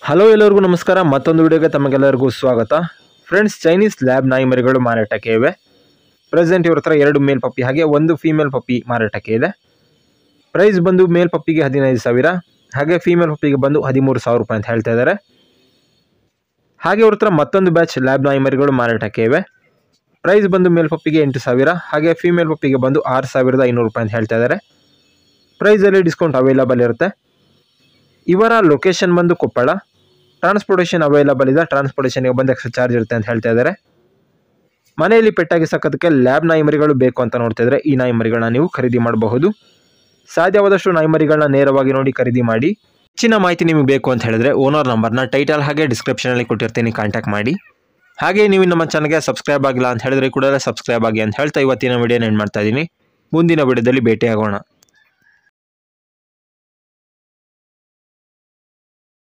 Hello ಎಲ್ಲರಿಗೂ ನಮಸ್ಕಾರ. ಮತ್ತೊಂದು ವಿಡಿಯೋಗೆ ತಮಗೆಲ್ಲರಿಗೂ ಸ್ವಾಗತ. ಫ್ರೆಂಡ್ಸ್, ಚೈನೀಸ್ ಲ್ಯಾಬ್ ನಾಯಿ ಮರಿಗಳು ಮಾರಾಟಕ್ಕೆ ಇವೆ. ಪ್ರೆಸೆಂಟ್ ಇವ್ರ ಹತ್ರ 2 ಮೇಲ್ ಪಪ್ಪಿ ಹಾಗೆ 1 ಫೀಮೇಲ್ ಪಪ್ಪಿ ಮಾರಾಟಕ್ಕೆ ಇದೆ. ಪ್ರೈಸ್ ಬಂದು ಮೇಲ್ ಪಪ್ಪಿಗೆ 15,000 ಹಾಗೆ ಫೀಮೇಲ್ ಪಪ್ಪಿಗೆ ಬಂದು 13,000 ರೂಪಾಯಿ ಅಂತ ಹೇಳ್ತಾ ಇದ್ದಾರೆ. ಹಾಗೆ ಇವ್ರ ಹತ್ರ ಮತ್ತೊಂದು ಬ್ಯಾಚ್ ಲ್ಯಾಬ್ ನಾಯಿ ಮರಿಗಳು ಮಾರಾಟಕ್ಕೆ ಇವೆ. ಪ್ರೈಸ್ ಬಂದು ಮೇಲ್ ಪಪ್ಪಿಗೆ 8,000 ಹಾಗೆ ಫೀಮೇಲ್ ಪಪ್ಪಿಗೆ ಬಂದು 6,500 ರೂಪಾಯಿ ಅಂತ ಹೇಳ್ತಾ ಇದ್ದಾರೆ. ಪ್ರೈಸಲ್ಲಿ ಡಿಸ್ಕೌಂಟ್ ಅವೈಲಬಲ್ ಇರುತ್ತೆ. ಇವರ ಲೊಕೇಶನ್ ಬಂದು ಕೊಪ್ಪಳ. ಟ್ರಾನ್ಸ್ಪೋರ್ಟೇಷನ್ ಅವೈಲಬಲ್ ಇದೆ. ಟ್ರಾನ್ಸ್ಪೋರ್ಟೇಷನ್ಗೆ ಬಂದು ಎಕ್ಸ್ಟ್ರಾ ಚಾರ್ಜ್ ಇರುತ್ತೆ ಅಂತ ಹೇಳ್ತಾ ಇದ್ದಾರೆ. ಮನೆಯಲ್ಲಿ ಪೆಟ್ಟಾಗಿ ಸಾಕೋದಕ್ಕೆ ಲ್ಯಾಬ್ ನಾಯಿ ಮರಿಗಳು ಬೇಕು ಅಂತ ನೋಡ್ತಾ ಇದ್ರೆ ಈ ನಾಯಿ ಮರಿಗಳನ್ನ ನೀವು ಖರೀದಿ ಮಾಡಬಹುದು. ಸಾಧ್ಯವಾದಷ್ಟು ನಾಯಿ ಮರಿಗಳನ್ನ ನೇರವಾಗಿ ನೋಡಿ ಖರೀದಿ ಮಾಡಿ. ಹೆಚ್ಚಿನ ಮಾಹಿತಿ ನಿಮಗೆ ಬೇಕು ಅಂತ ಹೇಳಿದ್ರೆ ಓನರ್ ನಂಬರ್ನ ಟೈಟಲ್ ಹಾಗೆ ಡಿಸ್ಕ್ರಿಪ್ಷನಲ್ಲಿ ಕೊಟ್ಟಿರ್ತೀನಿ, ಕಾಂಟ್ಯಾಕ್ಟ್ ಮಾಡಿ. ಹಾಗೆ ನೀವು ನಮ್ಮ ಚಾನಲ್ಗೆ ಸಬ್ಸ್ಕ್ರೈಬ್ ಆಗಿಲ್ಲ ಅಂತ ಹೇಳಿದ್ರೆ ಕೂಡಲೇ ಸಬ್ಸ್ಕ್ರೈಬ್ ಆಗಿ ಅಂತ ಹೇಳ್ತಾ ಇವತ್ತಿನ ವಿಡಿಯೋನ ಎಂಡ್ ಮಾಡ್ತಾ ಇದ್ದೀನಿ. ಮುಂದಿನ ವಿಡಿಯೋದಲ್ಲಿ ಭೇಟಿಯಾಗೋಣ.